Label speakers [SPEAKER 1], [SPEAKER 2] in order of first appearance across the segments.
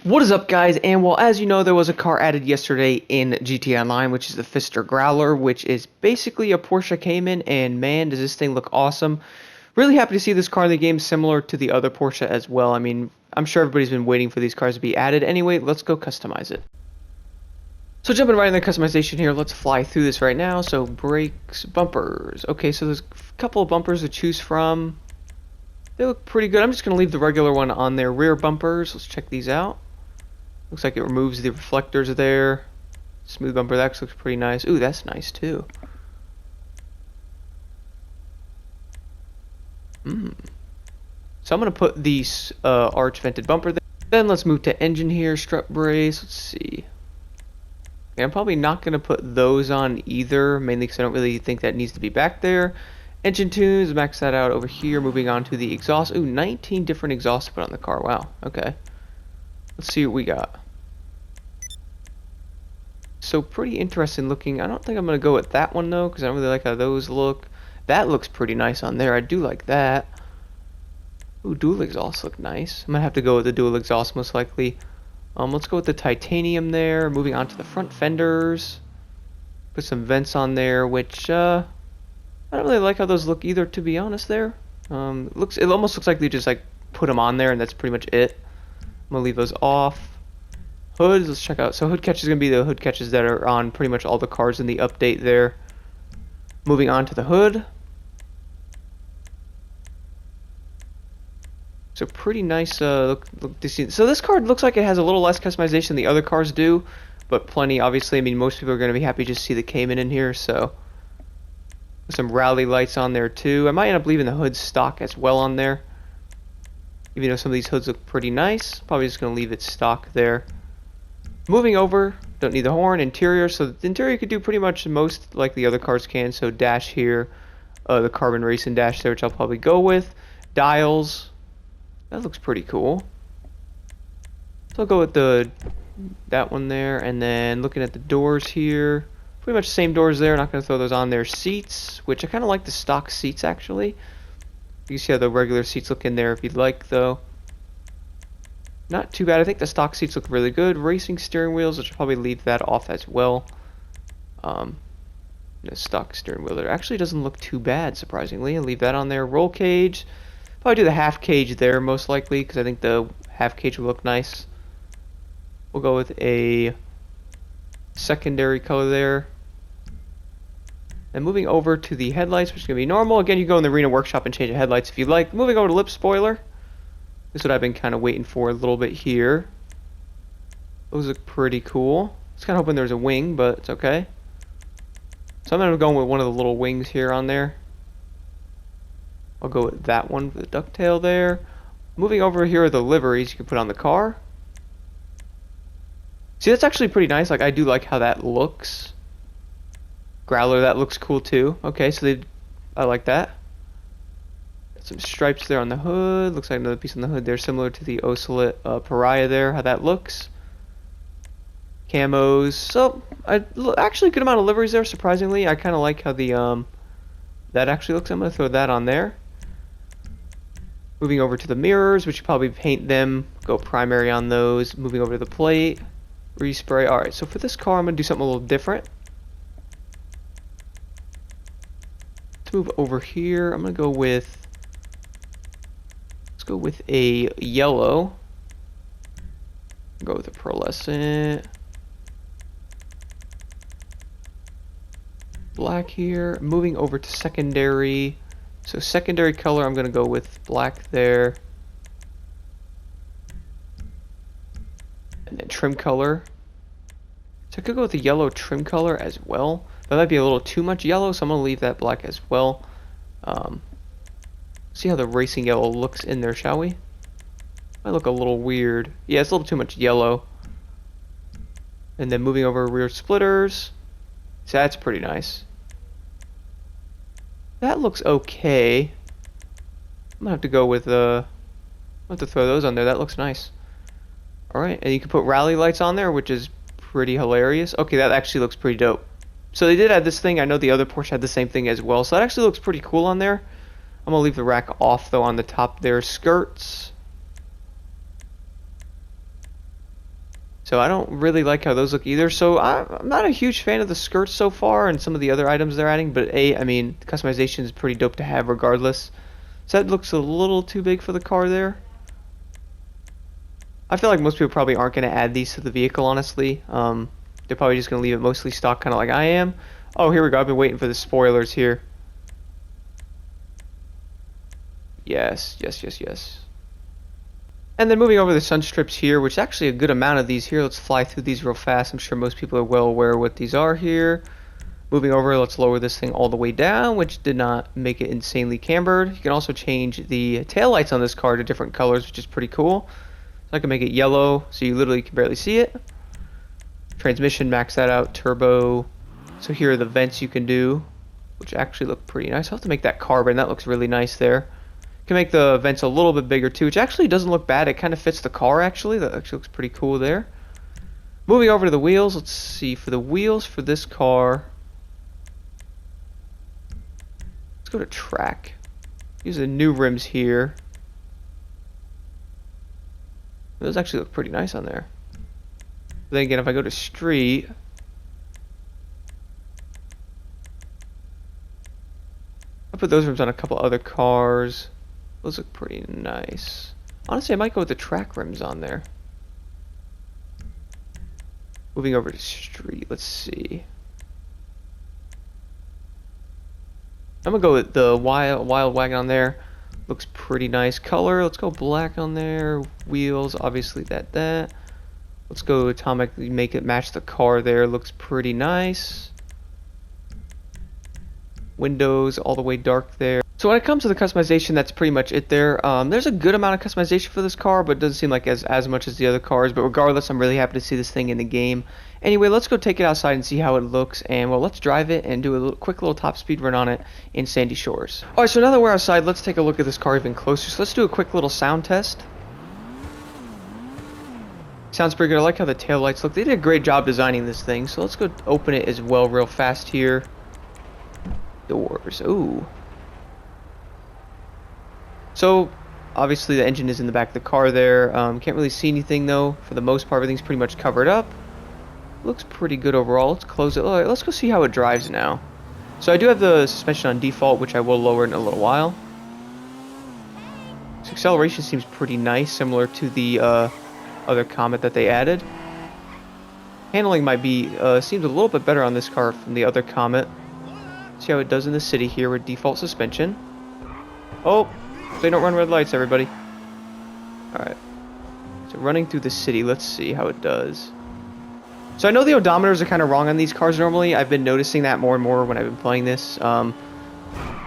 [SPEAKER 1] What is up, guys? And well, as you know, there was a car added yesterday in GTA Online, which is the Pfister Growler, which is basically a Porsche Cayman, and man, does this thing look awesome. Really happy to see this car in the game, similar to the other Porsche as well. I mean, I'm sure everybody's been waiting for these cars to be added. Anyway, let's go customize it. So jumping right in the customization here, let's fly through this right now. So brakes, bumpers. Okay, so there's a couple of bumpers to choose from. They look pretty good. I'm just going to leave the regular one on there. Rear bumpers, let's check these out. Looks like it removes the reflectors there. Smooth bumper, that looks pretty nice. Ooh, that's nice too. So I'm going to put the arch vented bumper there. Then let's move to engine here, strut brace. Let's see. Okay, I'm probably not going to put those on either, mainly because I don't really think that needs to be back there. Engine tunes, max that out over here. Moving on to the exhaust. Ooh, 19 different exhausts to put on the car. Wow, okay. Let's see what we got. So pretty interesting looking. I don't think I'm going to go with that one though, because I don't really like how those look. That looks pretty nice on there. I do like that. Ooh, dual exhaust look nice. I'm going to have to go with the dual exhaust most likely. Let's go with the titanium there. Moving on to the front fenders. Put some vents on there, which I don't really like how those look either, to be honest there. It almost looks like they just like put them on there and that's pretty much it. I'm going to leave those off. Hoods, let's check out. So hood catch is going to be the hood catches that are on pretty much all the cars in the update there. Moving on to the hood. So pretty nice look to see. So this card looks like it has a little less customization than the other cars do, but plenty obviously. I mean, most people are going to be happy just to see the Cayman in here, so some rally lights on there too. I might end up leaving the hood stock as well on there. Even though some of these hoods look pretty nice, probably just going to leave it stock there. Moving over, don't need the horn. Interior, so the interior could do pretty much most like the other cars can. So dash here, the carbon racing dash there, which I'll probably go with. Dials, that looks pretty cool. So I'll go with that one there, and then looking at the doors here, pretty much the same doors there. Not going to throw those on there. Seats, which I kind of like the stock seats actually. You can see how the regular seats look in there if you'd like though. Not too bad. I think the stock seats look really good. Racing steering wheels, which I'll probably leave that off as well. The stock steering wheel there actually doesn't look too bad, surprisingly. I'll leave that on there. Roll cage. Probably do the half cage there, most likely, because I think the half cage will look nice. We'll go with a secondary color there. And moving over to the headlights, which is going to be normal. Again, you go in the Arena Workshop and change the headlights if you'd like. Moving over to lip spoiler. This is what I've been kind of waiting for a little bit here. Those look pretty cool. I was kind of hoping there was a wing, but it's okay. So I'm going to go with one of the little wings here on there. I'll go with that one for the ducktail there. Moving over here are the liveries you can put on the car. See, that's actually pretty nice. Like, I do like how that looks. Growler, that looks cool too. Okay, so I like that. Some stripes there on the hood. Looks like another piece on the hood there, similar to the Ocelot Pariah there, how that looks. Camos. So, actually a good amount of liveries there, surprisingly. I kind of like how the that actually looks. I'm going to throw that on there. Moving over to the mirrors, which you probably paint them. Go primary on those. Moving over to the plate. Respray. Alright, so for this car, I'm going to do something a little different. Let's move over here. I'm going to go with... Let's go with a yellow. Go with a pearlescent. Black here. Moving over to secondary. So secondary color, I'm going to go with black there. And then trim color. So I could go with the yellow trim color as well. That might be a little too much yellow, so I'm going to leave that black as well. See how the racing yellow looks in there, shall we? Might look a little weird. Yeah, it's a little too much yellow. And then moving over rear splitters. So that's pretty nice. That looks okay. I'm gonna have to go with I'll have to throw those on there. That looks nice. Alright, and you can put rally lights on there, which is pretty hilarious. Okay, that actually looks pretty dope. So they did add this thing. I know the other Porsche had the same thing as well. So that actually looks pretty cool on there. I'm going to leave the rack off, though, on the top there. Skirts. So I don't really like how those look either. So I'm not a huge fan of the skirts so far and some of the other items they're adding. But I mean, the customization is pretty dope to have regardless. So that looks a little too big for the car there. I feel like most people probably aren't going to add these to the vehicle, honestly. They're probably just going to leave it mostly stock, kind of like I am. Oh, here we go. I've been waiting for the spoilers here. Yes, yes, yes, yes. And then moving over to the sun strips here, which is actually a good amount of these here. Let's fly through these real fast. I'm sure most people are well aware what these are here. Moving over, let's lower this thing all the way down, which did not make it insanely cambered. You can also change the taillights on this car to different colors, which is pretty cool. So I can make it yellow, so you literally can barely see it. Transmission, max that out. Turbo. So here are the vents you can do, which actually look pretty nice. I'll have to make that carbon. That looks really nice there. You can make the vents a little bit bigger too, which actually doesn't look bad. It kind of fits the car actually. That actually looks pretty cool there. Moving over to the wheels, let's see. For the wheels for this car, let's go to track. Use the new rims here. Those actually look pretty nice on there. Then again, if I go to street, I'll put those rims on a couple other cars. Those look pretty nice. Honestly, I might go with the track rims on there. Moving over to street, let's see. I'm gonna go with the wild wagon on there. Looks pretty nice color. Let's go black on there. Wheels, obviously that. Let's go atomic, make it match the car there. Looks pretty nice. Windows all the way dark there. So when it comes to the customization, that's pretty much it there. There's a good amount of customization for this car, but it doesn't seem like as much as the other cars. But regardless, I'm really happy to see this thing in the game. Anyway, let's go take it outside and see how it looks. And well, let's drive it and do a quick little top speed run on it in Sandy Shores. Alright, so now that we're outside, let's take a look at this car even closer. So let's do a quick little sound test. Sounds pretty good. I like how the taillights look. They did a great job designing this thing. So let's go open it as well real fast here. Doors. Ooh. So, obviously the engine is in the back of the car there. Can't really see anything though. For the most part, everything's pretty much covered up. Looks pretty good overall. Let's close it. Alright, let's go see how it drives now. So I do have the suspension on default, which I will lower in a little while. So acceleration seems pretty nice, similar to the other Comet that they added. Handling might be, seems a little bit better on this car from the other Comet. See how it does in the city here with default suspension. Oh! They don't run red lights, everybody. Alright. So running through the city, let's see how it does. So I know the odometers are kind of wrong on these cars normally. I've been noticing that more and more when I've been playing this.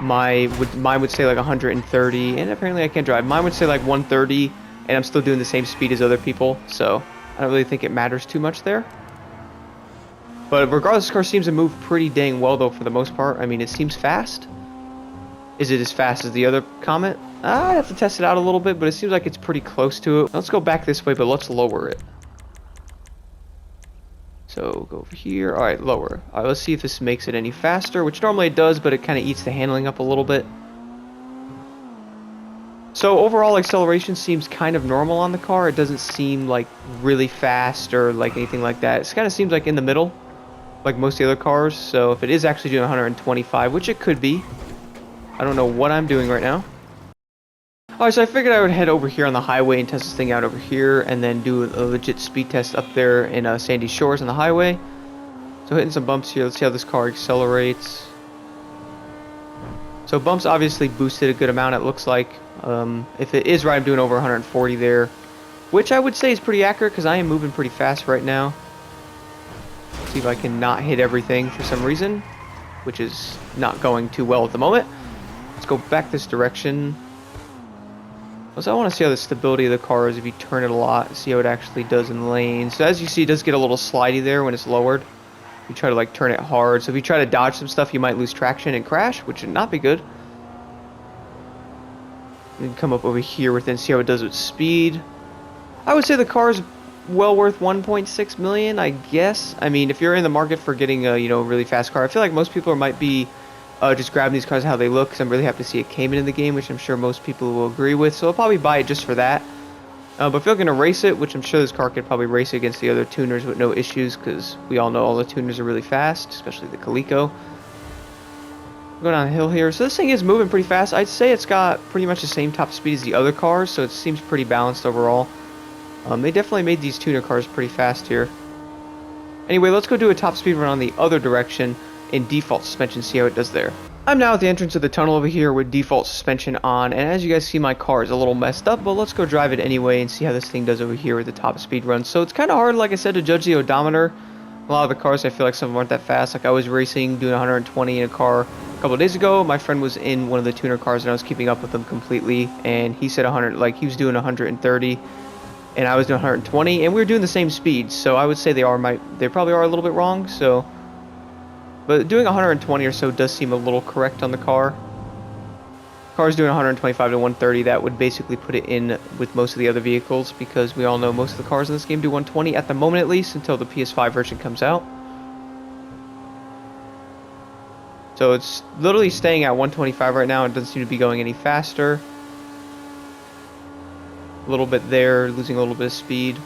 [SPEAKER 1] Mine would say like 130, and apparently I can't drive. Mine would say like 130, and I'm still doing the same speed as other people. So I don't really think it matters too much there. But regardless, this car seems to move pretty dang well though for the most part. I mean, it seems fast. Is it as fast as the other Comet? I have to test it out a little bit, but it seems like it's pretty close to it. Let's go back this way, but let's lower it. So go over here. Alright, lower. Alright, let's see if this makes it any faster, which normally it does, but it kind of eats the handling up a little bit. So overall, acceleration seems kind of normal on the car. It doesn't seem like really fast or like anything like that. It kind of seems like in the middle, like most of the other cars. So if it is actually doing 125, which it could be, I don't know what I'm doing right now. Alright, so I figured I would head over here on the highway and test this thing out over here, and then do a legit speed test up there in Sandy Shores on the highway. So hitting some bumps here. Let's see how this car accelerates. So bumps obviously boosted a good amount, it looks like. If it is right, I'm doing over 140 there, which I would say is pretty accurate because I am moving pretty fast right now. Let's see if I can not hit everything for some reason, which is not going too well at the moment. Let's go back this direction. Also, I want to see how the stability of the car is if you turn it a lot, see how it actually does in lanes. So as you see, it does get a little slidey there when it's lowered. You try to like turn it hard, so if you try to dodge some stuff, you might lose traction and crash, which would not be good. You can come up over here with it and see how it does with speed. I would say the car is well worth 1.6 million, I guess. I mean, if you're in the market for getting a really fast car, I feel like most people might be just grabbing these cars how they look, because I'm really happy to see a Cayman in the game, which I'm sure most people will agree with. So I'll probably buy it just for that. But if you're going to race it, which I'm sure this car could probably race against the other tuners with no issues, because we all know all the tuners are really fast, especially the Calico. Going down the hill here. So this thing is moving pretty fast. I'd say it's got pretty much the same top speed as the other cars, so it seems pretty balanced overall. They definitely made these tuner cars pretty fast here. Anyway, let's go do a top speed run on the other direction in default suspension, see how it does there. I'm now at the entrance of the tunnel over here with default suspension on, and as you guys see, my car is a little messed up, but let's go drive it anyway and see how this thing does over here with the top speed run. So it's kind of hard, like I said, to judge the odometer. A lot of the cars, I feel like some of them aren't that fast. Like I was racing, doing 120 in a car a couple of days ago. My friend was in one of the tuner cars, and I was keeping up with him completely, and he said 100, like he was doing 130, and I was doing 120, and we were doing the same speed. So I would say they probably are a little bit wrong. So. But doing 120 or so does seem a little correct on the car. Car's doing 125 to 130. That would basically put it in with most of the other vehicles, because we all know most of the cars in this game do 120 at the moment, at least until the PS5 version comes out. So it's literally staying at 125 right now. It doesn't seem to be going any faster. A little bit there, losing a little bit of speed.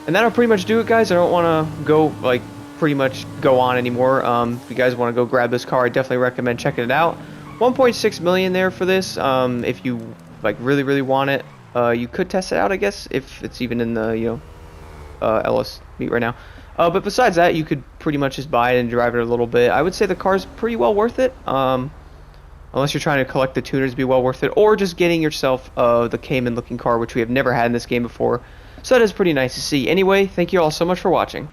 [SPEAKER 1] And that'll pretty much do it, guys. I don't want to go, like, pretty much go on anymore. If you guys want to go grab this car, I definitely recommend checking it out. 1.6 million there for this. If you, like, really want it, you could test it out, I guess, if it's even in the, you know, LS meet right now. But besides that, you could pretty much just buy it and drive it a little bit. I would say the car's pretty well worth it. Unless you're trying to collect the tuners, to be well worth it. Or just getting yourself the Cayman looking car, which we have never had in this game before. So that is pretty nice to see. Anyway, thank you all so much for watching.